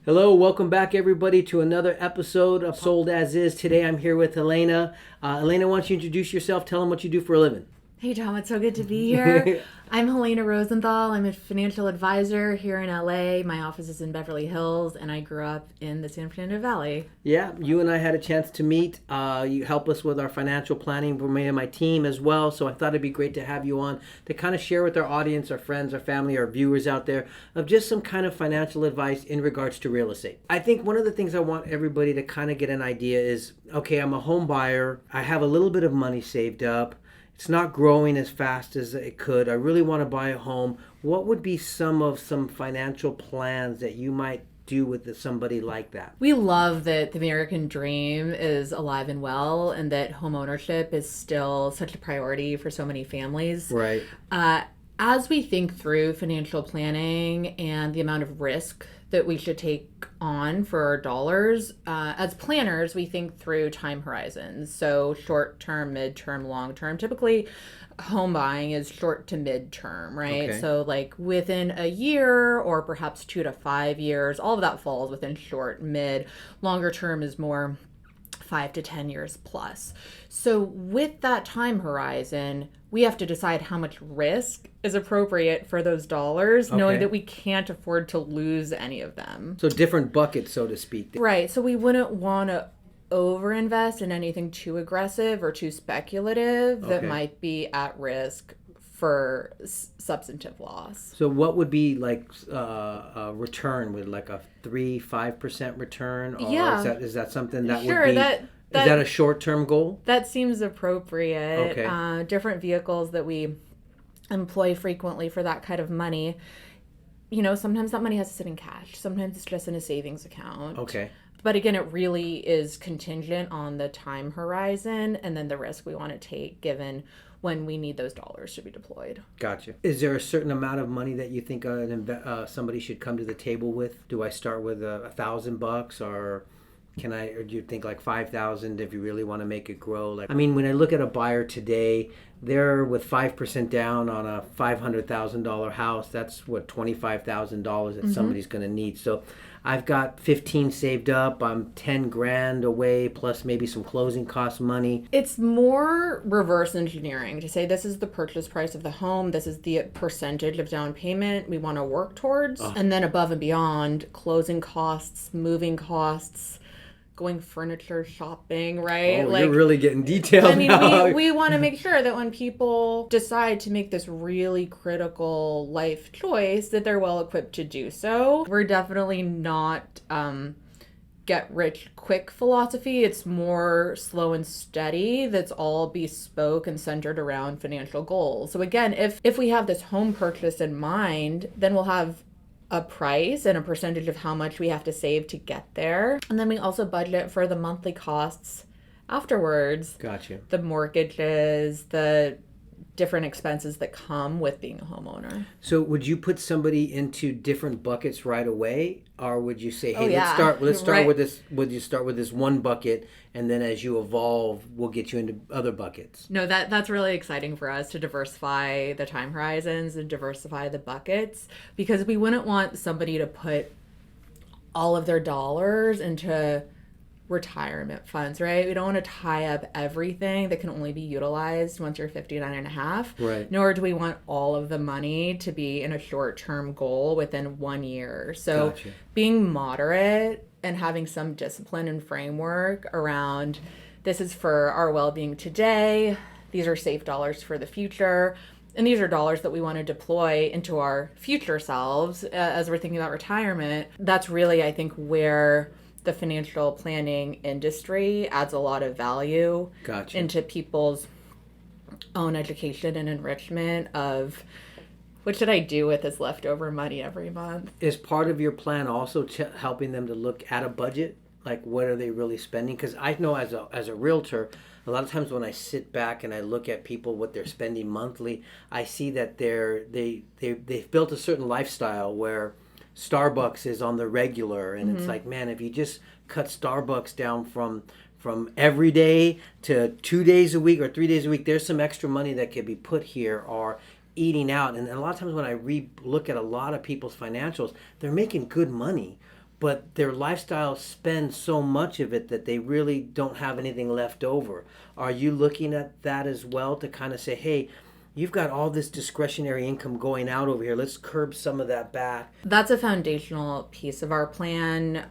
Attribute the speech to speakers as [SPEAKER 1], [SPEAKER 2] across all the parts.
[SPEAKER 1] Hello, welcome back everybody to another episode of Sold As Is. Today I'm here with Helena. Helena, why don't you introduce yourself? Tell them what you do for a living.
[SPEAKER 2] Hey Tom, it's so good to be here. I'm Helena Rosenthal. I'm a financial advisor here in LA. My office is in Beverly Hills, and I grew up in the San Fernando Valley.
[SPEAKER 1] Yeah, you and I had a chance to meet. You help us with our financial planning for me and my team as well. So I thought it'd be great to have you on to kind of share with our audience, our friends, our family, our viewers out there of just some kind of financial advice in regards to real estate. I think one of the things I want everybody to kind of get an idea is, okay, I'm a home buyer. I have a little bit of money saved up. It's not growing as fast as it could. I really want to buy a home. What would be some financial plans that you might do with somebody like that?
[SPEAKER 2] We love that the American dream is alive and well, and that home ownership is still such a priority for so many families.
[SPEAKER 1] Right.
[SPEAKER 2] As we think through financial planning and the amount of risk that we should take on for our dollars, as planners, we think through time horizons. So short term, mid term, long term. Typically, home buying is short to mid term, right?
[SPEAKER 1] Okay.
[SPEAKER 2] So like within a year or perhaps 2 to 5 years, all of that falls within short, mid. Longer term is more 5 to 10 years plus. So with that time horizon, we have to decide how much risk is appropriate for those dollars, knowing that we can't afford to lose any of them.
[SPEAKER 1] So different buckets, so to speak.
[SPEAKER 2] Right. So we wouldn't want to overinvest in anything too aggressive or too speculative that might be at risk for substantive loss.
[SPEAKER 1] So what would be like a return with like a 3-5% return? Or
[SPEAKER 2] Yeah.
[SPEAKER 1] is that something that
[SPEAKER 2] Sure,
[SPEAKER 1] would be...
[SPEAKER 2] that
[SPEAKER 1] Is that a short-term goal?
[SPEAKER 2] That seems appropriate.
[SPEAKER 1] Okay.
[SPEAKER 2] Different vehicles that we employ frequently for that kind of money. You know, sometimes that money has to sit in cash. Sometimes it's just in a savings account.
[SPEAKER 1] Okay.
[SPEAKER 2] But again, it really is contingent on the time horizon and then the risk we want to take given when we need those dollars to be deployed.
[SPEAKER 1] Gotcha. Is there a certain amount of money that you think somebody should come to the table with? Do I start with $1,000 or... or do you think like 5,000 if you really want to make it grow? Like, I mean, when I look at a buyer today, they're with 5% down on a $500,000 house. That's what $25,000 that somebody's going to need. So I've got 15 saved up. I'm 10 grand away plus maybe some closing cost money.
[SPEAKER 2] It's more reverse engineering to say this is the purchase price of the home. This is the percentage of down payment we want to work towards. And then above and beyond, closing costs, moving costs, going furniture shopping, right?
[SPEAKER 1] Oh, you're really getting detailed.
[SPEAKER 2] I mean,
[SPEAKER 1] now.
[SPEAKER 2] we want to make sure that when people decide to make this really critical life choice, that they're well equipped to do so. We're definitely not get rich quick philosophy. It's more slow and steady. That's all bespoke and centered around financial goals. So again, if we have this home purchase in mind, then we'll have a price and a percentage of how much we have to save to get there. And then we also budget for the monthly costs afterwards.
[SPEAKER 1] Gotcha.
[SPEAKER 2] The mortgages, the different expenses that come with being a homeowner.
[SPEAKER 1] So would you put somebody into different buckets right away, or would you say, hey,
[SPEAKER 2] yeah.
[SPEAKER 1] let's start
[SPEAKER 2] Right.
[SPEAKER 1] with this? Would you start with this one bucket, and then as you evolve, we'll get you into other buckets?
[SPEAKER 2] No, that's really exciting for us to diversify the time horizons and diversify the buckets, because we wouldn't want somebody to put all of their dollars into retirement funds, right? We don't want to tie up everything that can only be utilized once you're 59 and a half.
[SPEAKER 1] Right.
[SPEAKER 2] Nor do we want all of the money to be in a short-term goal within 1 year. So
[SPEAKER 1] Gotcha.
[SPEAKER 2] being moderate and having some discipline and framework around this is for our well-being today. These are safe dollars for the future. And these are dollars that we want to deploy into our future selves as we're thinking about retirement. That's really, I think, where the financial planning industry adds a lot of value
[SPEAKER 1] Gotcha.
[SPEAKER 2] into people's own education and enrichment of what should I do with this leftover money every month.
[SPEAKER 1] Is part of your plan also helping them to look at a budget? Like, what are they really spending? Because I know as a realtor, a lot of times when I sit back and I look at people, what they're spending monthly, I see that they've built a certain lifestyle where Starbucks is on the regular, and it's like, man, if you just cut Starbucks down from every day to 2 days a week or 3 days a week, there's some extra money that could be put here, or eating out. And a lot of times when I look at a lot of people's financials, they're making good money, but their lifestyle spends so much of it that they really don't have anything left over. Are you looking at that as well to kind of say, hey, you've got all this discretionary income going out over here. Let's curb some of that back.
[SPEAKER 2] That's a foundational piece of our plan.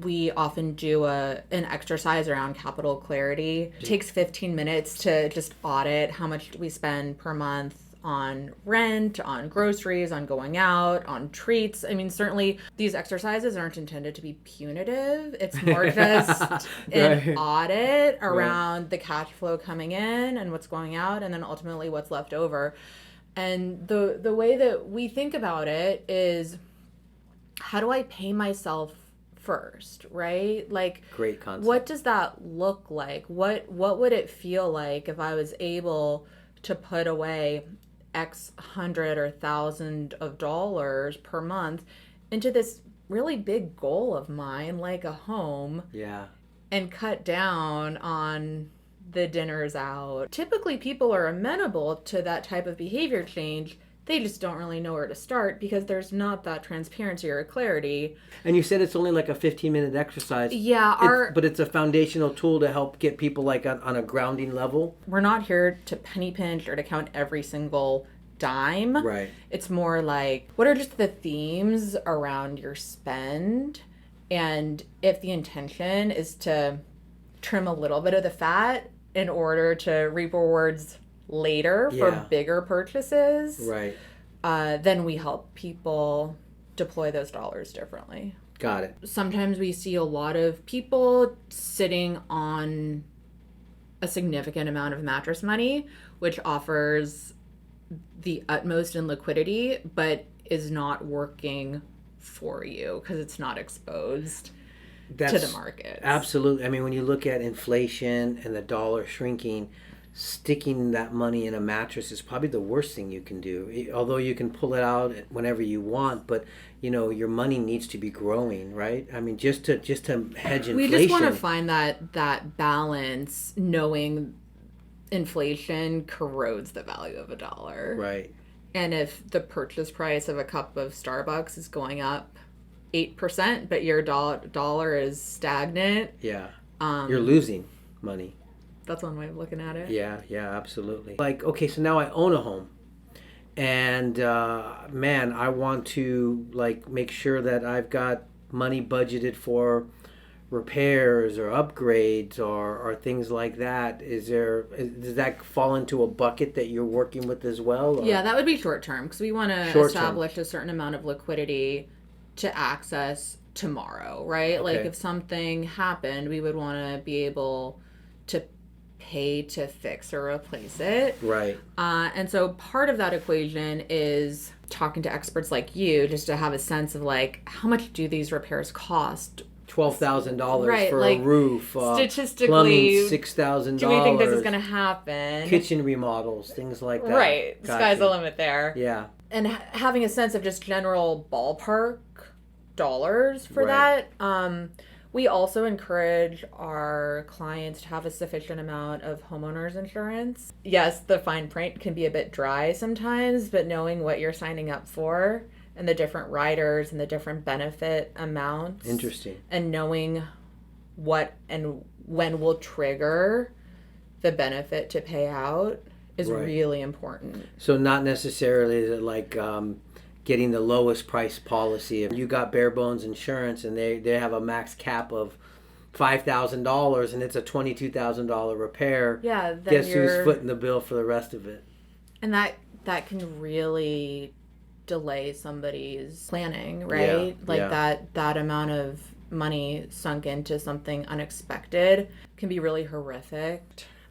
[SPEAKER 2] We often do an exercise around capital clarity. It takes 15 minutes to just audit how much we spend per month on rent, on groceries, on going out, on treats. I mean, certainly these exercises aren't intended to be punitive. It's more just an audit around the cash flow coming in and what's going out, and then ultimately what's left over. And the way that we think about it is, how do I pay myself first, right? Like,
[SPEAKER 1] great concept.
[SPEAKER 2] What does that look like? What would it feel like if I was able to put away X hundred or thousand of dollars per month into this really big goal of mine, like a home, and cut down on the dinners out? Typically, people are amenable to that type of behavior change. They just don't really know where to start because there's not that transparency or clarity.
[SPEAKER 1] And you said it's only like a 15-minute exercise.
[SPEAKER 2] Yeah.
[SPEAKER 1] But it's a foundational tool to help get people like on a grounding level.
[SPEAKER 2] We're not here to penny pinch or to count every single dime.
[SPEAKER 1] Right.
[SPEAKER 2] It's more like, what are just the themes around your spend? And if the intention is to trim a little bit of the fat in order to reap rewards later for bigger purchases,
[SPEAKER 1] right,
[SPEAKER 2] then we help people deploy those dollars differently.
[SPEAKER 1] Got it.
[SPEAKER 2] Sometimes we see a lot of people sitting on a significant amount of mattress money, which offers the utmost in liquidity, but is not working for you because it's not exposed to the market.
[SPEAKER 1] Absolutely. I mean, when you look at inflation and the dollar shrinking, sticking that money in a mattress is probably the worst thing you can do. Although you can pull it out whenever you want, but your money needs to be growing, right? I mean, just to hedge inflation.
[SPEAKER 2] We just want to find that balance, knowing inflation corrodes the value of a dollar.
[SPEAKER 1] Right.
[SPEAKER 2] And if the purchase price of a cup of Starbucks is going up 8%, but your dollar is stagnant,
[SPEAKER 1] you're losing money.
[SPEAKER 2] That's one way of looking at it.
[SPEAKER 1] Yeah, absolutely. Like, okay, so now I own a home, and man, I want to make sure that I've got money budgeted for repairs or upgrades or things like that. Does that fall into a bucket that you're working with as well? Or?
[SPEAKER 2] Yeah, that would be short term because we want to establish a certain amount of liquidity to access tomorrow, right?
[SPEAKER 1] Okay.
[SPEAKER 2] Like if something happened, we would want to be able to pay to fix or replace it.
[SPEAKER 1] Right.
[SPEAKER 2] And so part of that equation is talking to experts like you just to have a sense of how much do these repairs cost?
[SPEAKER 1] $12,000 for a roof.
[SPEAKER 2] Statistically,
[SPEAKER 1] plumbing, $6,000.
[SPEAKER 2] Do we think this is going to happen?
[SPEAKER 1] Kitchen remodels, things like that.
[SPEAKER 2] Right. Gotcha. Sky's the limit there.
[SPEAKER 1] Yeah.
[SPEAKER 2] And having a sense of just general ballpark dollars for that. We also encourage our clients to have a sufficient amount of homeowners insurance. Yes, the fine print can be a bit dry sometimes, but knowing what you're signing up for and the different riders and the different benefit amounts.
[SPEAKER 1] Interesting.
[SPEAKER 2] And knowing what and when will trigger the benefit to pay out is really important.
[SPEAKER 1] So not necessarily that getting the lowest price policy. If you got bare bones insurance and they have a max cap of $5,000 and it's a $22,000 repair,
[SPEAKER 2] then
[SPEAKER 1] guess who's footing the bill for the rest of it?
[SPEAKER 2] And that can really delay somebody's planning, right? That amount of money sunk into something unexpected can be really horrific.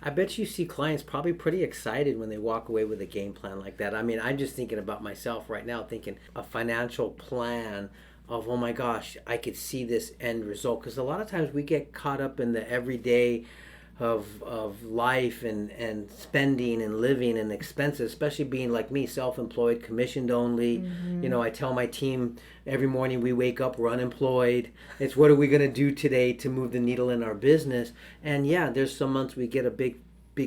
[SPEAKER 1] I bet you see clients probably pretty excited when they walk away with a game plan like that. I mean, I'm just thinking about myself right now, thinking a financial plan of, oh my gosh, I could see this end result. Because a lot of times we get caught up in the everyday of life and spending and living and expenses, especially being like me, self-employed, commissioned only. Mm-hmm. I tell my team every morning we wake up, we're unemployed. It's what are we going to do today to move the needle in our business? And there's some months we get a big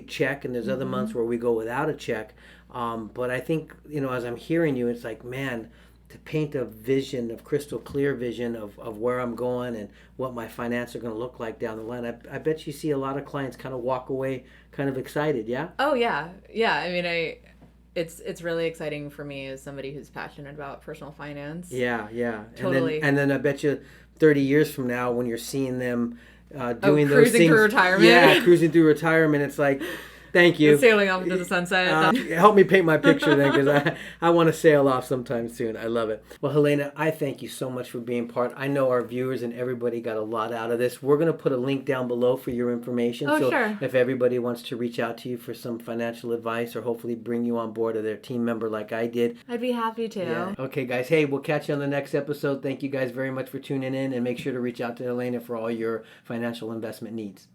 [SPEAKER 1] check, and there's other months where we go without a check. But I think, as I'm hearing you, it's like, man, to paint a vision of crystal clear vision of where I'm going and what my finances are going to look like down the line. I bet you see a lot of clients kind of walk away kind of excited. Yeah.
[SPEAKER 2] Oh yeah. Yeah. I mean, it's really exciting for me as somebody who's passionate about personal finance.
[SPEAKER 1] Yeah. Yeah.
[SPEAKER 2] Totally.
[SPEAKER 1] And then I bet you 30 years from now when you're seeing them doing those
[SPEAKER 2] cruising
[SPEAKER 1] things.
[SPEAKER 2] through retirement.
[SPEAKER 1] Yeah. Cruising through retirement. It's like, thank you.
[SPEAKER 2] Sailing off into the sunset.
[SPEAKER 1] Help me paint my picture then, because I want to sail off sometime soon. I love it. Well, Helena, I thank you so much for being part. I know our viewers and everybody got a lot out of this. We're going to put a link down below for your information.
[SPEAKER 2] Oh,
[SPEAKER 1] so
[SPEAKER 2] sure.
[SPEAKER 1] if everybody wants to reach out to you for some financial advice or hopefully bring you on board as their team member like I did.
[SPEAKER 2] I'd be happy to.
[SPEAKER 1] Yeah. Okay, guys. Hey, we'll catch you on the next episode. Thank you guys very much for tuning in, and make sure to reach out to Helena for all your financial investment needs.